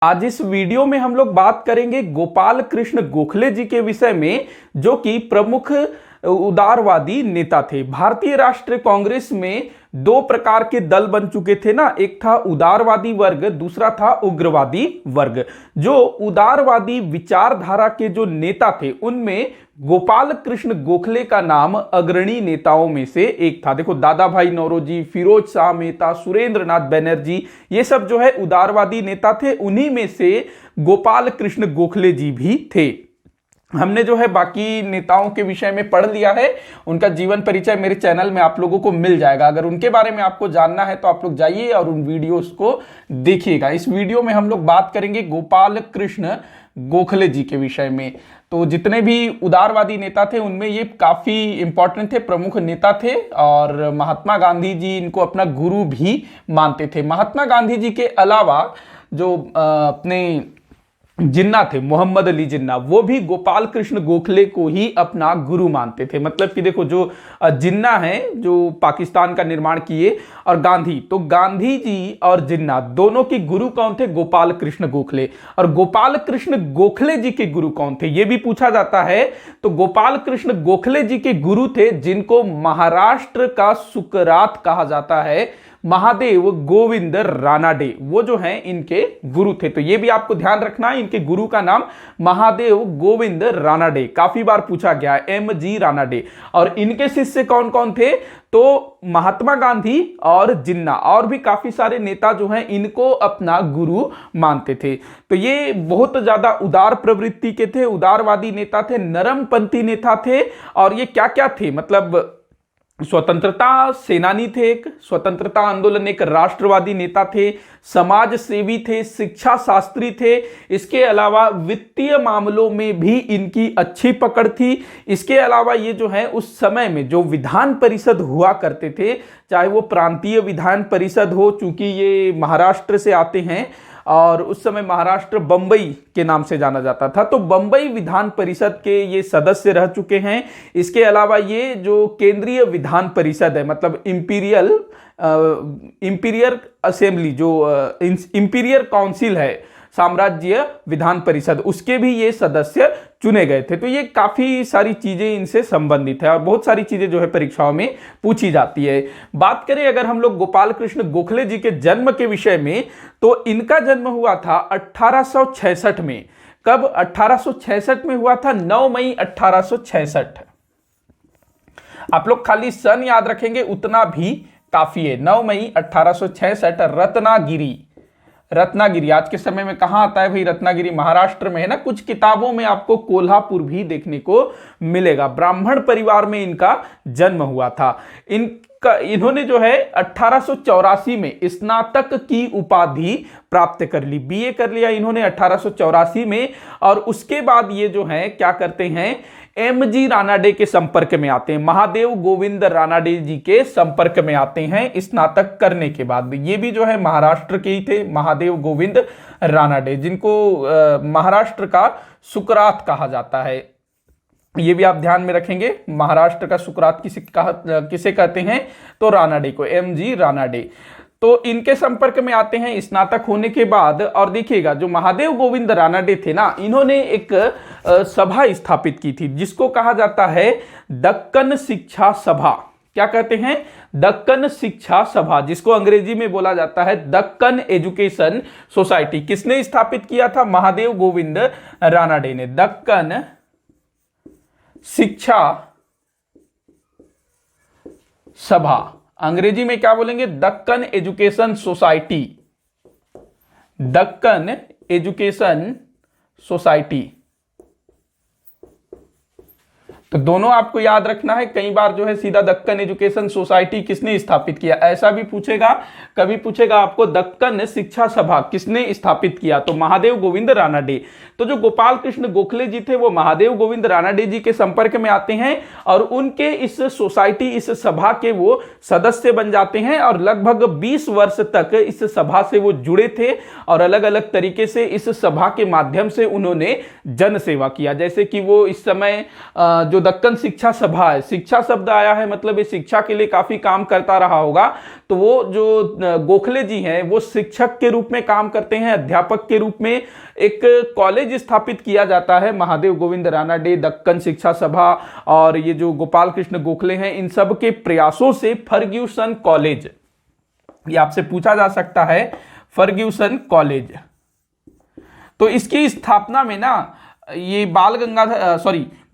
आज इस वीडियो में हम लोग बात करेंगे गोपाल कृष्ण गोखले जी के विषय में, जो कि प्रमुख उदारवादी नेता थे। भारतीय राष्ट्रीय कांग्रेस में दो प्रकार के दल बन चुके थे ना, एक था उदारवादी वर्ग, दूसरा था उग्रवादी वर्ग। जो उदारवादी विचारधारा के जो नेता थे उनमें गोपाल कृष्ण गोखले का नाम अग्रणी नेताओं में से एक था। देखो, दादा भाई नौरोजी, फिरोज शाह मेहता, सुरेंद्र नाथ बनर्जी, ये सब जो है उदारवादी नेता थे। उन्हीं में से गोपाल कृष्ण गोखले जी भी थे। हमने जो है बाकी नेताओं के विषय में पढ़ लिया है, उनका जीवन परिचय मेरे चैनल में आप लोगों को मिल जाएगा। अगर उनके बारे में आपको जानना है तो आप लोग जाइए और उन वीडियोस को देखिएगा। इस वीडियो में हम लोग बात करेंगे गोपाल कृष्ण गोखले जी के विषय में। तो जितने भी उदारवादी नेता थे उनमें ये काफी इंपॉर्टेंट थे, प्रमुख नेता थे, और महात्मा गांधी जी इनको अपना गुरु भी मानते थे। महात्मा गांधी जी के अलावा जो अपने जिन्ना थे, मोहम्मद अली जिन्ना, वो भी गोपाल कृष्ण गोखले को ही अपना गुरु मानते थे। मतलब कि देखो, जो जिन्ना है जो पाकिस्तान का निर्माण किए, और गांधी, तो गांधी जी और जिन्ना दोनों के गुरु कौन थे? गोपाल कृष्ण गोखले। और गोपाल कृष्ण गोखले जी के गुरु कौन थे, यह भी पूछा जाता है। तो गोपाल कृष्ण गोखले जी के गुरु थे जिनको महाराष्ट्र का सुकरात कहा जाता है, महादेव गोविंद रानाडे, वो जो हैं इनके गुरु थे। तो ये भी आपको ध्यान रखना है, इनके गुरु का नाम महादेव गोविंद रानाडे, काफी बार पूछा गया है, MG रानाडे। और इनके शिष्य कौन कौन थे? तो महात्मा गांधी और जिन्ना, और भी काफी सारे नेता जो हैं इनको अपना गुरु मानते थे। तो ये बहुत ज्यादा उदार प्रवृत्ति के थे, उदारवादी नेता थे, नरमपंथी नेता थे। और ये क्या क्या थे? मतलब स्वतंत्रता सेनानी थे, एक स्वतंत्रता आंदोलन, एक राष्ट्रवादी नेता थे, समाज सेवी थे, शिक्षा शास्त्री थे। इसके अलावा वित्तीय मामलों में भी इनकी अच्छी पकड़ थी। इसके अलावा ये जो है उस समय में जो विधान परिषद हुआ करते थे, चाहे वो प्रांतीय विधान परिषद हो, चूंकि ये महाराष्ट्र से आते हैं और उस समय महाराष्ट्र बंबई के नाम से जाना जाता था, तो बंबई विधान परिषद के ये सदस्य रह चुके हैं। इसके अलावा ये जो केंद्रीय विधान परिषद है, मतलब इंपीरियर असेंबली, जो इंपीरियर काउंसिल है, साम्राज्य विधान परिषद, उसके भी ये सदस्य चुने गए थे। तो ये काफी सारी चीजें इनसे संबंधित है और बहुत सारी चीजें जो है परीक्षाओं में पूछी जाती है। बात करें अगर हम लोग गोपाल कृष्ण गोखले जी के जन्म के विषय में, तो इनका जन्म हुआ था 1866 में। कब? 1866 में हुआ था, 9 मई 1866। आप लोग खाली सन याद रखेंगे उतना भी काफी है। 9 मई 1866, रत्नागिरी आज के समय में कहां आता है भाई? रत्नागिरी महाराष्ट्र में है ना। कुछ किताबों में आपको कोल्हापुर भी देखने को मिलेगा। ब्राह्मण परिवार में इनका जन्म हुआ था। इन्होंने जो है 1884 में स्नातक की उपाधि प्राप्त कर ली, BA कर लिया इन्होंने 1884 में। और उसके बाद ये जो है क्या करते हैं, MG रानाडे के संपर्क में आते हैं, महादेव गोविंद रानाडे जी के संपर्क में आते हैं स्नातक करने के बाद। ये भी जो है महाराष्ट्र के ही थे, महादेव गोविंद रानाडे, जिनको महाराष्ट्र का सुकरात कहा जाता है। ये भी आप ध्यान में रखेंगे, महाराष्ट्र का सुकरात किसे कहते हैं? तो रानाडे को, MG रानाडे। तो इनके संपर्क में आते हैं स्नातक होने के बाद। और देखिएगा, जो महादेव गोविंद रानाडे थे ना, इन्होंने एक सभा स्थापित की थी जिसको कहा जाता है दक्कन शिक्षा सभा। क्या कहते हैं? दक्कन शिक्षा सभा, जिसको अंग्रेजी में बोला जाता है दक्कन एजुकेशन सोसाइटी। किसने स्थापित किया था? महादेव गोविंद रानाडे ने। दक्कन शिक्षा सभा, अंग्रेजी में क्या बोलेंगे? Deccan education society, Deccan education society. तो दोनों आपको याद रखना है। कई बार जो है सीधा दक्कन एजुकेशन सोसाइटी किसने स्थापित किया, ऐसा भी पूछेगा। कभी पूछेगा आपको दक्कन शिक्षा सभा किसने स्थापित किया, तो महादेव गोविंद रानाडे। तो जो गोपाल कृष्ण गोखले जी थे वो महादेव गोविंद रानाडे जी के संपर्क में आते हैं और उनके इस सोसाइटी, इस सभा के वो सदस्य बन जाते हैं। और लगभग 20 वर्ष तक इस सभा से वो जुड़े थे और अलग अलग तरीके से इस सभा के माध्यम से उन्होंने जन सेवा किया। जैसे कि वो इस समय जो जो दक्कन शिक्षा सभा है, शिक्षा शब्द आया है मतलब ये शिक्षा के लिए काफी काम करता रहा होगा। तो वो जो गोखले जी हैं वो शिक्षक के रूप में काम करते हैं, अध्यापक के रूप में। एक कॉलेज स्थापित किया जाता है महादेव गोविंद रानाडे, दक्कन शिक्षा सभा और ये जो गोपाल कृष्ण गोखले हैं, इन सब के प्रयासों से फर्ग्यूसन कॉलेज, ये आपसे पूछा जा सकता है, फर्ग्यूसन कॉलेज। तो इसकी स्थापना में ना ये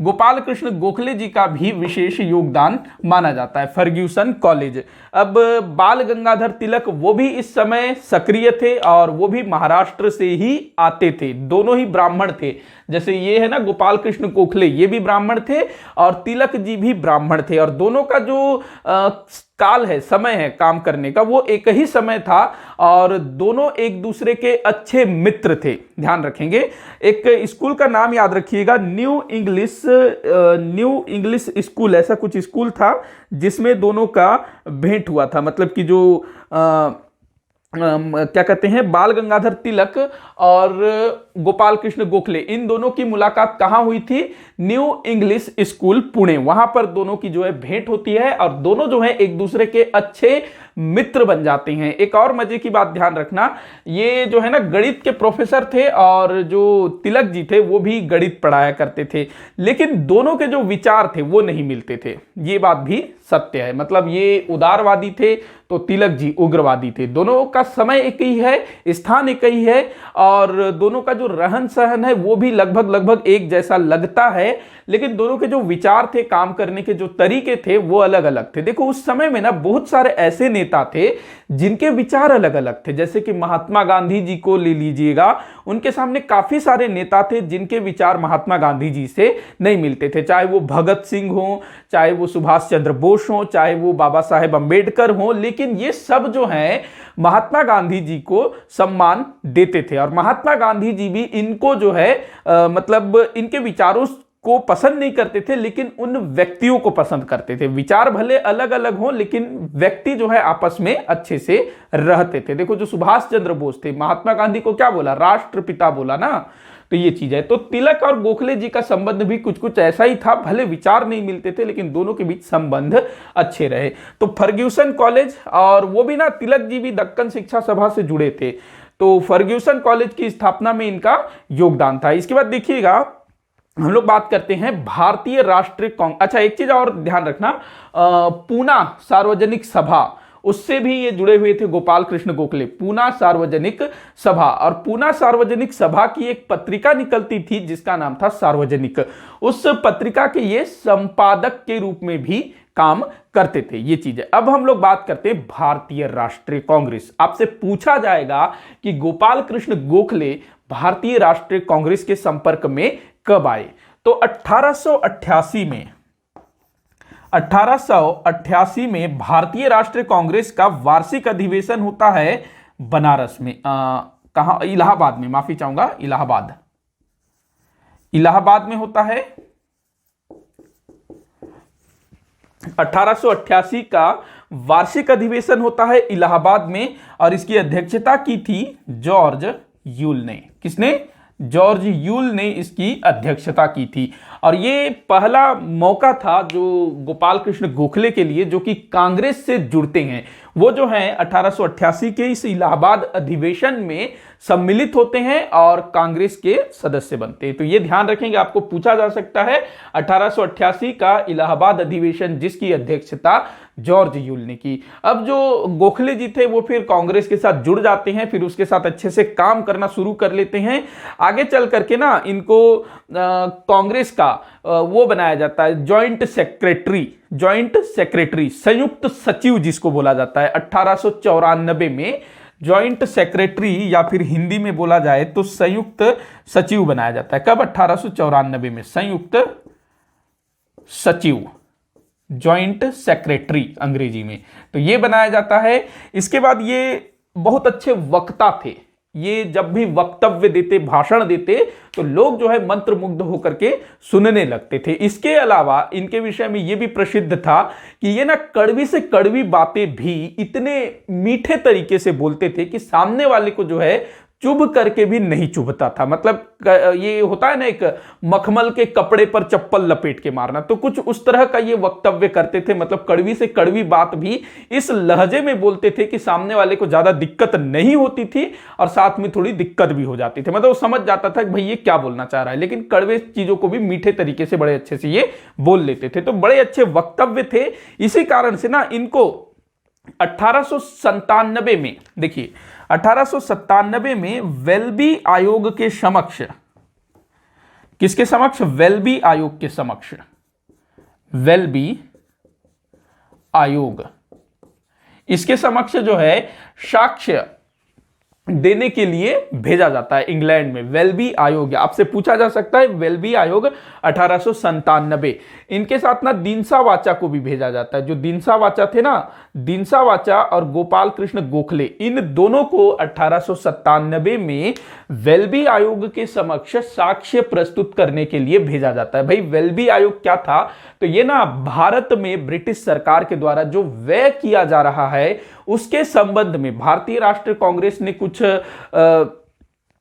गोपाल कृष्ण गोखले जी का भी विशेष योगदान माना जाता है, फर्ग्यूसन कॉलेज। अब बाल गंगाधर तिलक वो भी इस समय सक्रिय थे और वो भी महाराष्ट्र से ही आते थे, दोनों ही ब्राह्मण थे। जैसे ये है ना गोपाल कृष्ण गोखले, ये भी ब्राह्मण थे और तिलक जी भी ब्राह्मण थे, और दोनों का जो काल है, समय है काम करने का, वो एक ही समय था और दोनों एक दूसरे के अच्छे मित्र थे। ध्यान रखेंगे, एक स्कूल का नाम याद रखिएगा, न्यू इंग्लिश स्कूल, ऐसा कुछ स्कूल था जिसमें दोनों का भेंट हुआ था। मतलब कि जो क्या कहते हैं, बाल गंगाधर तिलक और गोपाल कृष्ण गोखले, इन दोनों की मुलाकात कहां हुई थी? न्यू इंग्लिश स्कूल पुणे, वहां पर दोनों की जो है भेंट होती है और दोनों जो है एक दूसरे के अच्छे मित्र बन जाते हैं। एक और मजे की बात ध्यान रखना, ये जो है ना गणित के प्रोफेसर थे और जो तिलक जी थे वो भी गणित पढ़ाया करते थे, लेकिन दोनों के जो विचार थे वो नहीं मिलते थे, ये बात भी सत्य है। मतलब ये उदारवादी थे तो तिलक जी उग्रवादी थे। दोनों का समय एक ही है, स्थान एक ही है और दोनों का जो रहन सहन है वो भी लगभग एक जैसा लगता है, लेकिन दोनों के जो विचार थे, काम करने के जो तरीके थे वो अलग अलग थे। देखो उस समय में ना बहुत सारे ऐसे नेता थे जिनके विचार अलग अलग थे, जैसे कि महात्मा गांधी जी को ले लीजिएगा, उनके सामने काफी सारे नेता थे जिनके विचार महात्मा गांधी जी से नहीं मिलते थे, चाहे वो भगत सिंह हो, चाहे वो सुभाष चंद्र बोस हो, चाहे वो बाबा साहेब अंबेडकर हो, लेकिन ये सब जो हैं महात्मा गांधी जी को सम्मान देते थे और महात्मा गांधी जी भी इनको जो है मतलब इनके विचारों को पसंद नहीं करते थे, लेकिन उन व्यक्तियों को पसंद करते थे। विचार भले अलग अलग हों लेकिन व्यक्ति जो है आपस में अच्छे से रहते थे। देखो जो सुभाष चंद्र बोस थे, महात्मा गांधी को क्या बोला? राष्ट्रपिता बोला ना, तो ये चीज है। तो तिलक और गोखले जी का संबंध भी कुछ ऐसा ही था, भले विचार नहीं मिलते थे लेकिन दोनों के बीच संबंध अच्छे रहे। तो फर्ग्यूसन कॉलेज, और वो भी ना तिलक जी भी दक्कन शिक्षा सभा से जुड़े थे, तो फर्ग्यूसन कॉलेज की स्थापना में इनका योगदान था। इसके बाद देखिएगा हम लोग बात करते हैं भारतीय राष्ट्रीय कांग्रेस। अच्छा एक चीज और ध्यान रखना, पूना सार्वजनिक सभा, उससे भी ये जुड़े हुए थे गोपाल कृष्ण गोखले, पूना सार्वजनिक सभा। और पूना सार्वजनिक सभा की एक पत्रिका निकलती थी जिसका नाम था सार्वजनिक, उस पत्रिका के ये संपादक के रूप में भी काम करते थे। ये चीज है। अब हम लोग बात करते हैं भारतीय राष्ट्रीय कांग्रेस। आपसे पूछा जाएगा कि गोपाल कृष्ण गोखले भारतीय राष्ट्रीय कांग्रेस के संपर्क में कब आए? तो 1888 में भारतीय राष्ट्रीय कांग्रेस का वार्षिक अधिवेशन होता है बनारस में, कहां? इलाहाबाद में, माफी चाहूंगा, इलाहाबाद में होता है। 1888 का वार्षिक अधिवेशन होता है इलाहाबाद में और इसकी अध्यक्षता की थी जॉर्ज यूल ने। किसने? जॉर्ज यूल ने इसकी अध्यक्षता की थी। और ये पहला मौका था जो गोपाल कृष्ण गोखले के लिए, जो कि कांग्रेस से जुड़ते हैं, वो जो है 1888 के इस इलाहाबाद अधिवेशन में सम्मिलित होते हैं और कांग्रेस के सदस्य बनते हैं। तो ये ध्यान रखेंगे, आपको पूछा जा सकता है 1888 का इलाहाबाद अधिवेशन जिसकी अध्यक्षता जॉर्ज यूल ने की। अब जो गोखले जी थे वो फिर कांग्रेस के साथ जुड़ जाते हैं, फिर उसके साथ अच्छे से काम करना शुरू कर लेते हैं। आगे चल करके ना इनको कांग्रेस का वो बनाया जाता है जॉइंट सेक्रेटरी, संयुक्त सचिव जिसको बोला जाता है। 1894 में जॉइंट सेक्रेटरी या फिर हिंदी में बोला जाए तो संयुक्त सचिव बनाया जाता है। कब? 1894 में संयुक्त सचिव, जॉइंट सेक्रेटरी अंग्रेजी में, तो ये बनाया जाता है। इसके बाद ये बहुत अच्छे वक्ता थे, ये जब भी वक्तव्य देते, भाषण देते तो लोग जो है मंत्रमुग्ध होकर के सुनने लगते थे। इसके अलावा इनके विषय में ये भी प्रसिद्ध था कि ये ना कड़वी से कड़वी बातें भी इतने मीठे तरीके से बोलते थे कि सामने वाले को जो है चुभ करके भी नहीं चुभता था। मतलब ये होता है ना, एक मखमल के कपड़े पर चप्पल लपेट के मारना, तो कुछ उस तरह का ये वक्तव्य करते थे। मतलब कड़वी से कड़वी बात भी इस लहजे में बोलते थे कि सामने वाले को ज्यादा दिक्कत नहीं होती थी और साथ में थोड़ी दिक्कत भी हो जाती थी। मतलब वो समझ जाता था कि भाई ये क्या बोलना चाह रहा है, लेकिन कड़वे चीजों को भी मीठे तरीके से बड़े अच्छे से ये बोल लेते थे। तो बड़े अच्छे वक्तव्य थे। इसी कारण से ना इनको 1897 में, देखिए 1897 में वेल्बी आयोग के समक्ष, किसके समक्ष? वेल्बी आयोग के समक्ष, वेल्बी आयोग, इसके समक्ष जो है साक्ष्य देने के लिए भेजा जाता है इंग्लैंड में। वेल्बी आयोग, आपसे पूछा जा सकता है वेल्बी आयोग 1897। इनके साथ ना दिनसा वाचा को भी भेजा जाता है। जो दिनसा वाचा थे ना, दिनसा वाचा और गोपाल कृष्ण गोखले, इन दोनों को 1897 में वेल्बी आयोग के समक्ष साक्ष्य प्रस्तुत करने के लिए भेजा जाता है। भाई वेल्बी आयोग क्या था? तो ये ना भारत में ब्रिटिश सरकार के द्वारा जो व्यय किया जा रहा है उसके संबंध में भारतीय राष्ट्रीय कांग्रेस ने कुछ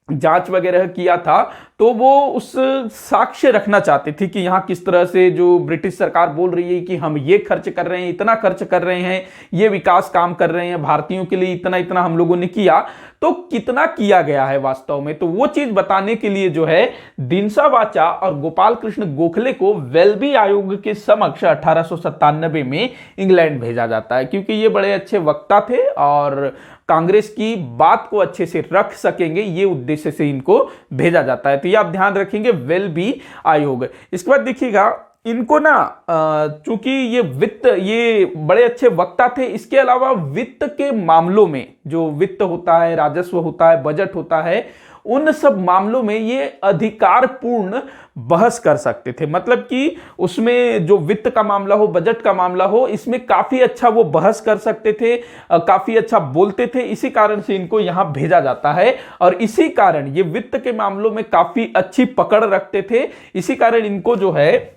जांच वगैरह किया था, तो वो उस साक्ष्य रखना चाहते थे कि यहां किस तरह से जो ब्रिटिश सरकार बोल रही है कि हम ये खर्च कर रहे हैं, इतना खर्च कर रहे हैं, ये विकास काम कर रहे हैं, भारतीयों के लिए इतना इतना हम लोगों ने किया, तो कितना किया गया है वास्तव में। तो वो चीज बताने के लिए जो है दिनसा वाचा और गोपाल कृष्ण गोखले को वेल्बी आयोग के समक्ष 1897 में इंग्लैंड भेजा जाता है, क्योंकि ये बड़े अच्छे वक्ता थे और कांग्रेस की बात को अच्छे से रख सकेंगे, ये उद्देश्य से इनको भेजा जाता है। तो ये आप ध्यान रखेंगे, वेल्बी आयोग। इसके बाद देखिएगा इनको ना चूंकि ये वित्त, ये बड़े अच्छे वक्ता थे, इसके अलावा वित्त के मामलों में, जो वित्त होता है, राजस्व होता है, बजट होता है, उन सब मामलों में ये अधिकारपूर्ण बहस कर सकते थे। मतलब कि उसमें जो वित्त का मामला हो, बजट का मामला हो, इसमें काफी अच्छा वो बहस कर सकते थे, काफी अच्छा बोलते थे। इसी कारण से इनको यहां भेजा जाता है और इसी कारण ये वित्त के मामलों में काफी अच्छी पकड़ रखते थे। इसी कारण इनको जो है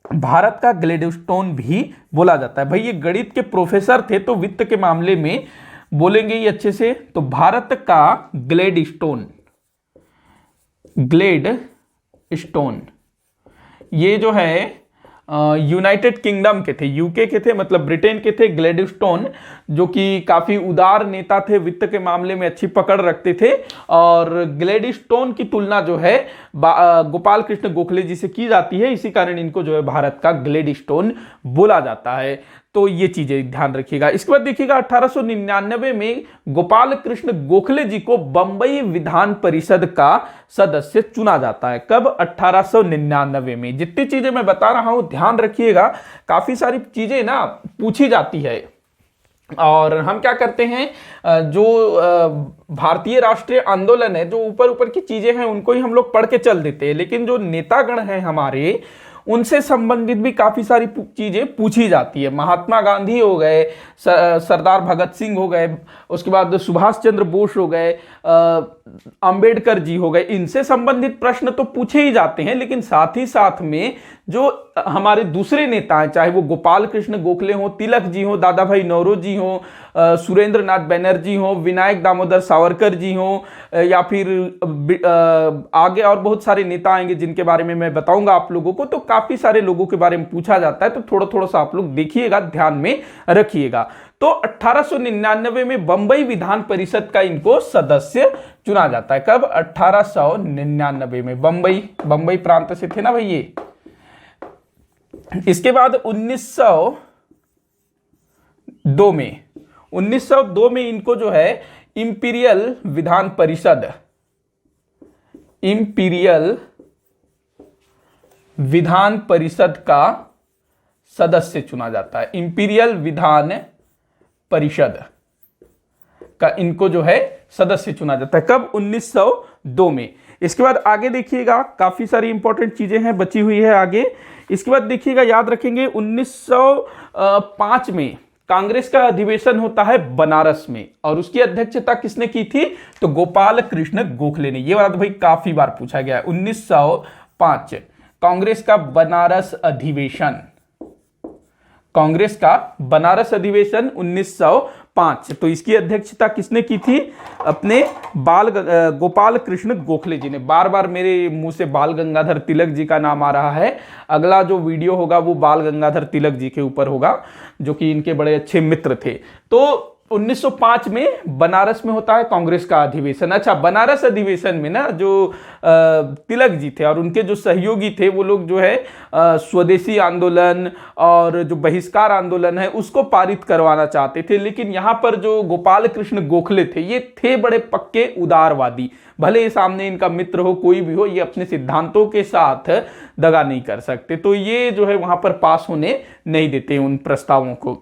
भारत का ग्लैडस्टोन भी बोला जाता है। भाई ये गणित के प्रोफेसर थे, तो वित्त के मामले में बोलेंगे ये अच्छे से, तो भारत का ग्लैडस्टोन, ग्लैडस्टोन, ये जो है यूनाइटेड किंगडम के थे, यूके के थे, मतलब ब्रिटेन के थे ग्लैडस्टोन, जो कि काफी उदार नेता थे, वित्त के मामले में अच्छी पकड़ रखते थे। और ग्लैडस्टोन की तुलना जो है गोपाल कृष्ण गोखले जी से की जाती है, इसी कारण इनको जो है भारत का ग्लैडस्टोन बोला जाता है। तो ये चीजें ध्यान रखिएगा। इसके बाद देखिएगा 1899 में गोपाल कृष्ण गोखले जी को बंबई विधान परिषद का सदस्य चुना जाता है। कब? 1899 में। जितनी चीजें मैं बता रहा हूं ध्यान रखिएगा, काफी सारी चीजें ना पूछी जाती है और हम क्या करते हैं, जो भारतीय राष्ट्रीय आंदोलन है, जो ऊपर ऊपर की चीजें हैं उनको ही हम लोग पढ़ के चल देते हैं, लेकिन जो नेतागण हैं हमारे, उनसे संबंधित भी काफी सारी चीजें पूछी जाती है। महात्मा गांधी हो गए, सरदार भगत सिंह हो गए, उसके बाद सुभाष चंद्र बोस हो गए, अंबेडकर जी हो गए, इनसे संबंधित प्रश्न तो पूछे ही जाते हैं, लेकिन साथ ही साथ में जो हमारे दूसरे नेता हैं, चाहे वो गोपाल कृष्ण गोखले हो, तिलक जी हो, दादा भाई नौरोजी हो, सुरेंद्र नाथ बनर्जी हो, विनायक दामोदर सावरकर जी हो, या फिर आगे और बहुत सारे नेता आएंगे जिनके बारे में मैं बताऊंगा आप लोगों को। तो काफी सारे लोगों के बारे में पूछा जाता है, तो थोड़ा थोड़ा सा आप लोग देखिएगा, ध्यान में रखिएगा। तो 1899 में बंबई विधान परिषद का इनको सदस्य चुना जाता है। कब? 1899 में। बंबई प्रांत से थे ना भाई ये। इसके बाद 1902 में इनको जो है इंपीरियल विधान परिषद, इंपीरियल विधान परिषद का सदस्य चुना जाता है। इंपीरियल विधान परिषद का इनको जो है सदस्य चुना जाता है। कब? 1902 में। इसके बाद आगे देखिएगा, काफी सारी इंपॉर्टेंट चीजें हैं, बची हुई है आगे। इसके बाद देखिएगा, याद रखेंगे 1905 में कांग्रेस का अधिवेशन होता है बनारस में, और उसकी अध्यक्षता किसने की थी? तो गोपाल कृष्ण गोखले ने। ये बात भाई काफी बार पूछा गया है। 1905 कांग्रेस का बनारस अधिवेशन, कांग्रेस का बनारस अधिवेशन 1905 1905। तो इसकी अध्यक्षता किसने की थी? अपने गोपाल कृष्ण गोखले जी ने। बार बार मेरे मुंह से बाल गंगाधर तिलक जी का नाम आ रहा है। अगला जो वीडियो होगा वो बाल गंगाधर तिलक जी के ऊपर होगा, जो कि इनके बड़े अच्छे मित्र थे। तो 1905 में बनारस में होता है कांग्रेस का अधिवेशन। अच्छा, बनारस अधिवेशन में ना जो तिलक जी थे और उनके जो सहयोगी थे वो लोग जो है स्वदेशी आंदोलन और जो बहिष्कार आंदोलन है उसको पारित करवाना चाहते थे। लेकिन यहां पर जो गोपाल कृष्ण गोखले थे ये थे बड़े पक्के उदारवादी। भले ही सामने इनका मित्र हो, कोई भी हो, ये अपने सिद्धांतों के साथ दगा नहीं कर सकते। तो ये जो है वहां पर पास होने नहीं देते उन प्रस्तावों को।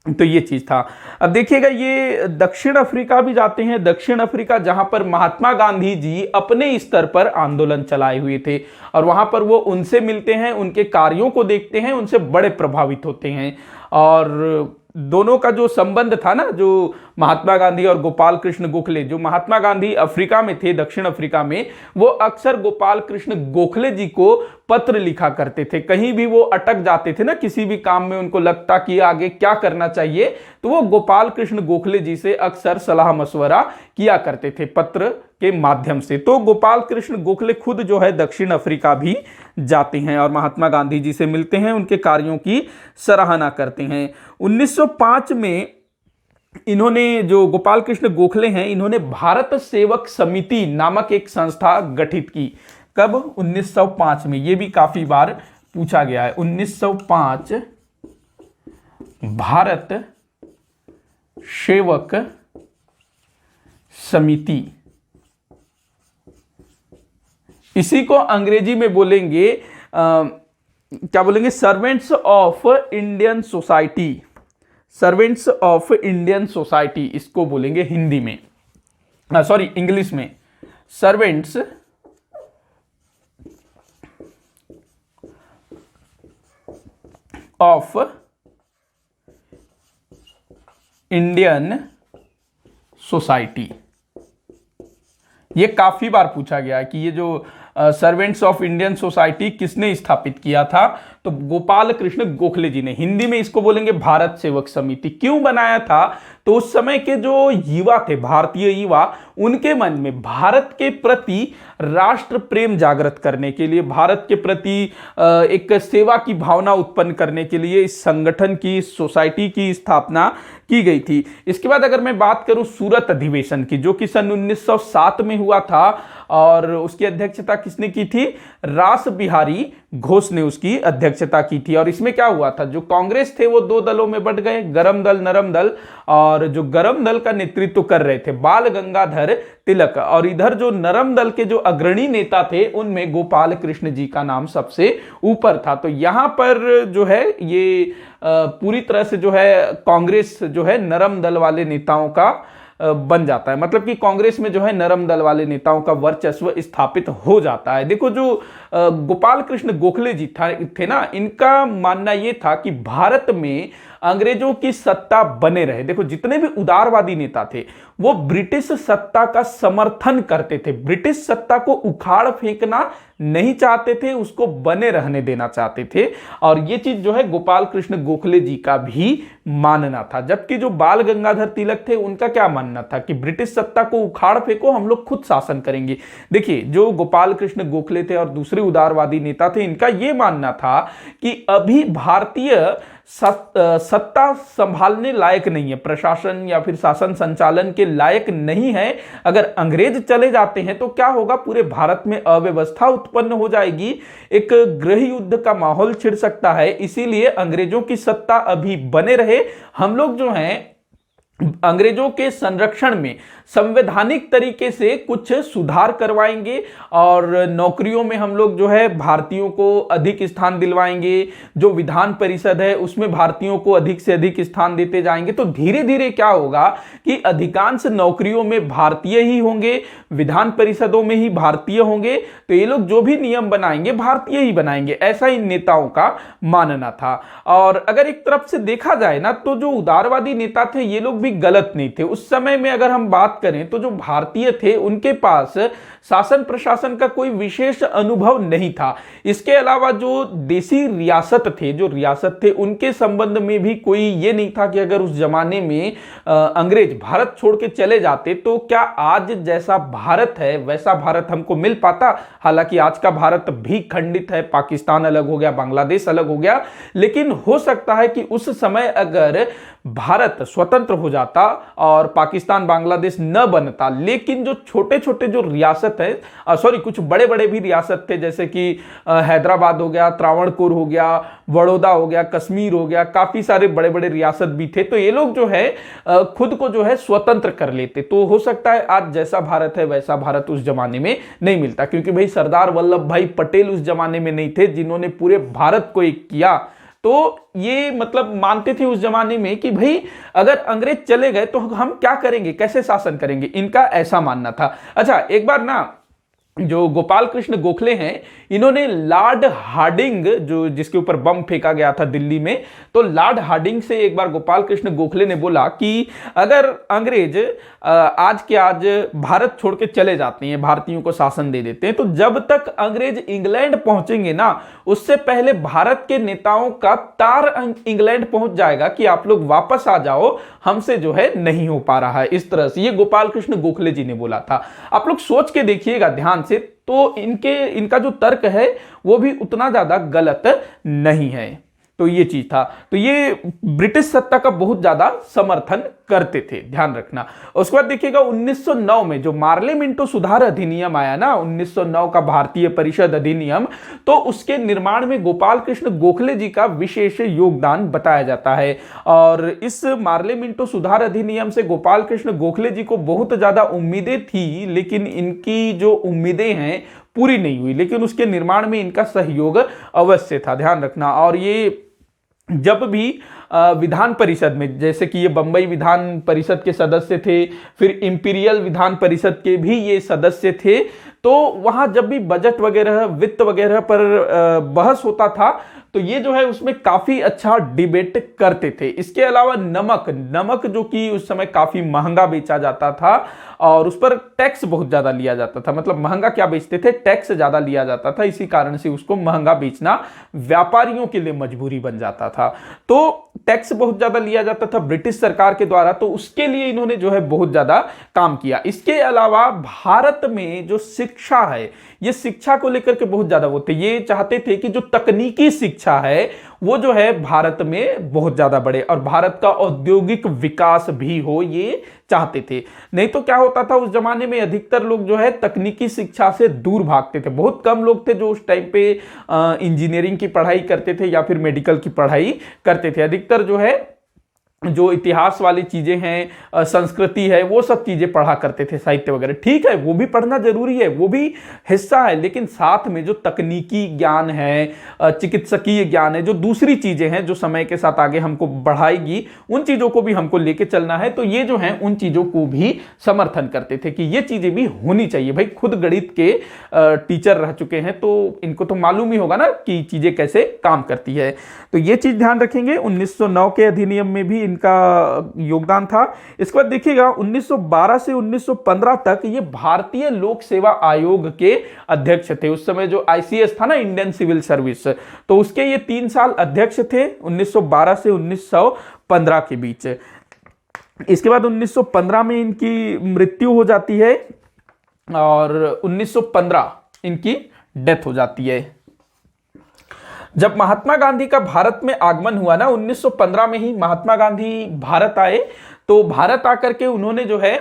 तो ये चीज था। अब देखिएगा, ये दक्षिण अफ्रीका भी जाते हैं। दक्षिण अफ्रीका जहां पर महात्मा गांधी जी अपने स्तर पर आंदोलन चलाए हुए थे और वहां पर वो उनसे मिलते हैं, उनके कार्यों को देखते हैं, उनसे बड़े प्रभावित होते हैं। और दोनों का जो संबंध था ना, जो महात्मा गांधी और गोपाल कृष्ण गोखले, जो महात्मा गांधी अफ्रीका में थे, दक्षिण अफ्रीका में, वो अक्सर गोपाल कृष्ण गोखले जी को पत्र लिखा करते थे। कहीं भी वो अटक जाते थे ना किसी भी काम में, उनको लगता कि आगे क्या करना चाहिए, तो वो गोपाल कृष्ण गोखले जी से अक्सर सलाह मशवरा किया करते थे पत्र के माध्यम से। तो गोपाल कृष्ण गोखले खुद जो है दक्षिण अफ्रीका भी जाते हैं और महात्मा गांधी जी से मिलते हैं, उनके कार्यों की सराहना करते हैं। 1905 में इन्होंने, जो गोपाल कृष्ण गोखले हैं, इन्होंने भारत सेवक समिति नामक एक संस्था गठित की। कब? 1905 में। ये भी काफी बार पूछा गया है। 1905 भारत सेवक समिति, इसी को अंग्रेजी में बोलेंगे क्या बोलेंगे? Servants of Indian society. Servants of Indian society इसको बोलेंगे हिंदी में, सॉरी इंग्लिश में। Servants of Indian society. ये काफी बार पूछा गया है कि ये जो सर्वेंट्स ऑफ इंडियन सोसाइटी किसने स्थापित किया था? तो गोपाल कृष्ण गोखले जी ने। हिंदी में इसको बोलेंगे भारत सेवक समिति। क्यों बनाया था? तो उस समय के जो युवा थे, भारतीय युवा, उनके मन में भारत के प्रति राष्ट्र प्रेम जागृत करने के लिए, भारत के प्रति एक सेवा की भावना उत्पन्न करने के लिए इस संगठन की, इस सोसाइटी की स्थापना की गई थी। इसके बाद अगर मैं बात करूं सूरत अधिवेशन की, जो कि सन 1907 में हुआ था और उसकी अध्यक्षता किसने की थी? रास बिहारी घोष ने उसकी अध्यक्षता की थी। और इसमें क्या हुआ था? जो कांग्रेस थे वो दो दलों में बंट गए, गरम दल, नरम दल। और जो गरम दल का नेतृत्व कर रहे थे बाल गंगाधर तिलक, और इधर जो नरम दल के जो अग्रणी नेता थे उनमें गोपाल कृष्ण जी का नाम सबसे ऊपर था। तो यहां पर जो है ये पूरी तरह से जो है कांग्रेस जो है नरम दल वाले नेताओं का बन जाता है। मतलब कि कांग्रेस में जो है नरम दल वाले नेताओं का वर्चस्व स्थापित हो जाता है। देखो, जो गोपाल कृष्ण गोखले जी थे ना, इनका मानना यह था कि भारत में अंग्रेजों की सत्ता बने रहे। देखो, जितने भी उदारवादी नेता थे वो ब्रिटिश सत्ता का समर्थन करते थे, ब्रिटिश सत्ता को उखाड़ फेंकना नहीं चाहते थे, उसको बने रहने देना चाहते थे। और ये चीज जो है गोपाल कृष्ण गोखले जी का भी मानना था। जबकि जो बाल गंगाधर तिलक थे उनका क्या मानना था कि ब्रिटिश सत्ता को उखाड़ फेंको, हम लोग खुद शासन करेंगे। देखिए, जो गोपाल कृष्ण गोखले थे और दूसरे उदारवादी नेता थे, इनका यह मानना था कि अभी भारतीय सत्ता संभालने लायक नहीं है, प्रशासन या फिर शासन संचालन के लायक नहीं है। अगर अंग्रेज चले जाते हैं तो क्या होगा? पूरे भारत में अव्यवस्था उत्पन्न हो जाएगी, एक गृह युद्ध का माहौल छिड़ सकता है। इसीलिए अंग्रेजों की सत्ता अभी बने रहे, हम लोग जो हैं अंग्रेजों के संरक्षण में संवैधानिक तरीके से कुछ सुधार करवाएंगे और नौकरियों में हम लोग जो है भारतीयों को अधिक स्थान दिलवाएंगे। जो विधान परिषद है उसमें भारतीयों को अधिक से अधिक स्थान देते जाएंगे। तो धीरे धीरे क्या होगा कि अधिकांश नौकरियों में भारतीय ही होंगे, विधान परिषदों में ही भारतीय होंगे। तो ये लोग जो भी नियम बनाएंगे भारतीय ही बनाएंगे, ऐसा इन नेताओं का मानना था। और अगर एक तरफ से देखा जाए ना, तो जो उदारवादी नेता थे ये लोग भी भी गलत नहीं थे। उस समय में अगर हम बात करें तो जो भारतीय थे उनके पास शासन प्रशासन का कोई विशेष अनुभव नहीं था। इसके अलावा जो देसी रियासत थे उनके संबंध में भी कोई ये नहीं था कि अगर उस जमाने में अंग्रेज भारत छोड़ के चले जाते तो क्या आज जैसा भारत है वैसा भारत हमको मिल पाता। हालांकि आज का भारत भी खंडित है, पाकिस्तान अलग हो गया, बांग्लादेश अलग हो गया, लेकिन हो सकता है कि उस समय अगर भारत स्वतंत्र हो जाता और पाकिस्तान बांग्लादेश न बनता, लेकिन जो छोटे छोटे जो रियासत है कुछ बड़े बड़े भी रियासत थे, जैसे कि हैदराबाद हो गया, त्रावणकोर हो गया, बड़ौदा हो गया, कश्मीर हो गया, काफी सारे बड़े बड़े रियासत भी थे, तो ये लोग जो है खुद को जो है स्वतंत्र कर लेते। तो हो सकता है आज जैसा भारत है वैसा भारत उस जमाने में नहीं मिलता, क्योंकि भाई सरदार वल्लभ भाई पटेल उस जमाने में नहीं थे जिन्होंने पूरे भारत को एक किया। तो ये मतलब मानते थे उस जमाने में कि भाई अगर अंग्रेज चले गए तो हम क्या करेंगे, कैसे शासन करेंगे, इनका ऐसा मानना था। अच्छा, एक बार ना जो गोपाल कृष्ण गोखले हैं, इन्होंने लॉर्ड हार्डिंग, जो जिसके ऊपर बम फेंका गया था दिल्ली में, तो लॉर्ड हार्डिंग से एक बार गोपाल कृष्ण गोखले ने बोला कि अगर अंग्रेज आज के आज भारत छोड़ के चले जाते हैं, भारतीयों को शासन दे देते हैं, तो जब तक अंग्रेज इंग्लैंड पहुंचेंगे ना, उससे पहले भारत के नेताओं का तार इंग्लैंड पहुंच जाएगा कि आप लोग वापस आ जाओ, हमसे जो है नहीं हो पा रहा है। इस तरह से ये गोपाल कृष्ण गोखले जी ने बोला था। आप लोग सोच के देखिएगा ध्यान से, तो इनका जो तर्क है वो भी उतना ज्यादा गलत नहीं है। तो ये चीज था, तो ये ब्रिटिश सत्ता का बहुत ज्यादा समर्थन करते थे, ध्यान रखना। उसके बाद देखिएगा 1909 में जो मार्ले मिंटो सुधार अधिनियम आया ना, 1909 का भारतीय परिषद अधिनियम, तो उसके निर्माण में गोपाल कृष्ण गोखले जी का विशेष योगदान बताया जाता है। और इस मार्ले मिंटो सुधार अधिनियम से गोपाल कृष्ण गोखले जी को बहुत ज्यादा उम्मीदें थी, लेकिन इनकी जो उम्मीदें हैं पूरी नहीं हुई, लेकिन उसके निर्माण में इनका सहयोग अवश्य था, ध्यान रखना। और ये जब भी विधान परिषद में, जैसे कि ये बंबई विधान परिषद के सदस्य थे, फिर इंपीरियल विधान परिषद के भी ये सदस्य थे, तो वहां जब भी बजट वगैरह, वित्त वगैरह पर बहस होता था, तो ये जो है उसमें काफी अच्छा डिबेट करते थे। इसके अलावा नमक जो कि उस समय काफी महंगा बेचा जाता था और उस पर टैक्स बहुत ज्यादा लिया जाता था, मतलब महंगा क्या बेचते थे, टैक्स ज्यादा लिया जाता था, इसी कारण से उसको महंगा बेचना व्यापारियों के लिए मजबूरी बन जाता था। तो टैक्स बहुत ज्यादा लिया जाता था ब्रिटिश सरकार के द्वारा, तो उसके लिए इन्होंने जो है बहुत ज्यादा काम किया। इसके अलावा भारत में जो शिक्षा है, ये शिक्षा को लेकर के बहुत ज्यादा वो थे, ये चाहते थे कि जो तकनीकी शिक्षा है वो जो है भारत में बहुत ज्यादा बढ़े और भारत का औद्योगिक विकास भी हो, ये चाहते थे। नहीं तो क्या होता था उस जमाने में, अधिकतर लोग जो है तकनीकी शिक्षा से दूर भागते थे। बहुत कम लोग थे जो उस टाइम पे इंजीनियरिंग की पढ़ाई करते थे या फिर मेडिकल की पढ़ाई करते थे। अधिकतर जो है जो इतिहास वाली चीजें हैं, संस्कृति है, वो सब चीजें पढ़ा करते थे, साहित्य वगैरह। ठीक है, वो भी पढ़ना जरूरी है, वो भी हिस्सा है, लेकिन साथ में जो तकनीकी ज्ञान है, चिकित्सकीय ज्ञान है, जो दूसरी चीजें हैं जो समय के साथ आगे हमको बढ़ाएगी, उन चीजों को भी हमको लेके चलना है। तो ये जो है उन चीजों को भी समर्थन करते थे कि ये चीजें भी होनी चाहिए। भाई खुद गणित के टीचर रह चुके हैं तो इनको तो मालूम ही होगा ना कि चीजें कैसे काम करती है। तो ये चीज ध्यान रखेंगे। 1909 के अधिनियम में भी इनका योगदान था। इसके बाद देखिएगा 1912 से 1915 तक ये भारतीय लोक सेवा आयोग के अध्यक्ष थे। उस समय जो आईसीएस था ना, इंडियन सिविल सर्विस, तो उसके ये 3 साल अध्यक्ष थे 1912 से 1915 के बीच। इसके बाद 1915 में इनकी मृत्यु हो जाती है और 1915 इनकी डेथ हो जाती है। जब महात्मा गांधी का भारत में आगमन हुआ ना, 1915 में ही महात्मा गांधी भारत आए, तो भारत आकर के उन्होंने जो है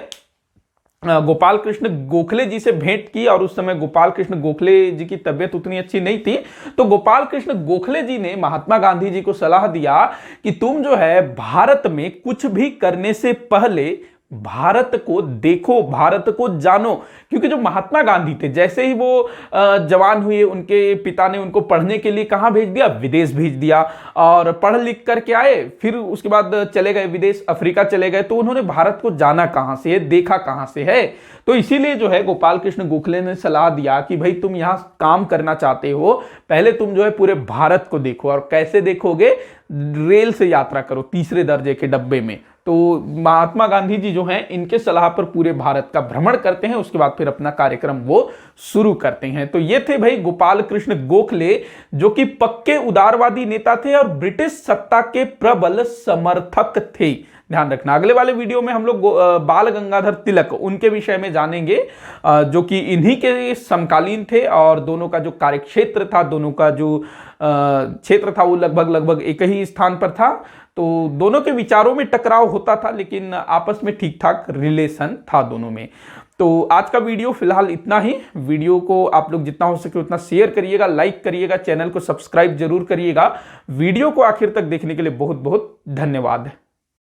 गोपाल कृष्ण गोखले जी से भेंट की। और उस समय गोपाल कृष्ण गोखले जी की तबीयत उतनी अच्छी नहीं थी, तो गोपाल कृष्ण गोखले जी ने महात्मा गांधी जी को सलाह दिया कि तुम जो है भारत में कुछ भी करने से पहले भारत को देखो, भारत को जानो। क्योंकि जो महात्मा गांधी थे, जैसे ही वो जवान हुए, उनके पिता ने उनको पढ़ने के लिए कहां भेज दिया, विदेश भेज दिया, और पढ़ लिख करके आए, फिर उसके बाद चले गए विदेश, अफ्रीका चले गए। तो उन्होंने भारत को जाना कहां से है, देखा कहां से है। तो इसीलिए जो है गोपाल कृष्ण गोखले ने सलाह दिया कि भाई तुम यहां काम करना चाहते हो, पहले तुम जो है पूरे भारत को देखो। और कैसे देखोगे, रेल से यात्रा करो, 3रे दर्जे के डब्बे में, तो महात्मा गांधी जी जो हैं इनके सलाह पर पूरे भारत का भ्रमण करते हैं, उसके बाद फिर अपना कार्यक्रम वो शुरू करते हैं। तो ये थे भाई गोपाल कृष्ण गोखले, जो कि पक्के उदारवादी नेता थे और ब्रिटिश सत्ता के प्रबल समर्थक थे। ध्यान रखना, अगले वाले वीडियो में हम लोग बाल गंगाधर तिलक उनके विषय में जानेंगे, जो कि इन्हीं के समकालीन थे और दोनों का जो कार्यक्षेत्र था, दोनों का जो क्षेत्र था वो लगभग लगभग एक ही स्थान पर था। तो दोनों के विचारों में टकराव होता था, लेकिन आपस में ठीक ठाक रिलेशन था दोनों में। तो आज का वीडियो फिलहाल इतना ही। वीडियो को आप लोग जितना हो सके उतना शेयर करिएगा, लाइक करिएगा, चैनल को सब्सक्राइब जरूर करिएगा। वीडियो को आखिर तक देखने के लिए बहुत बहुत धन्यवाद।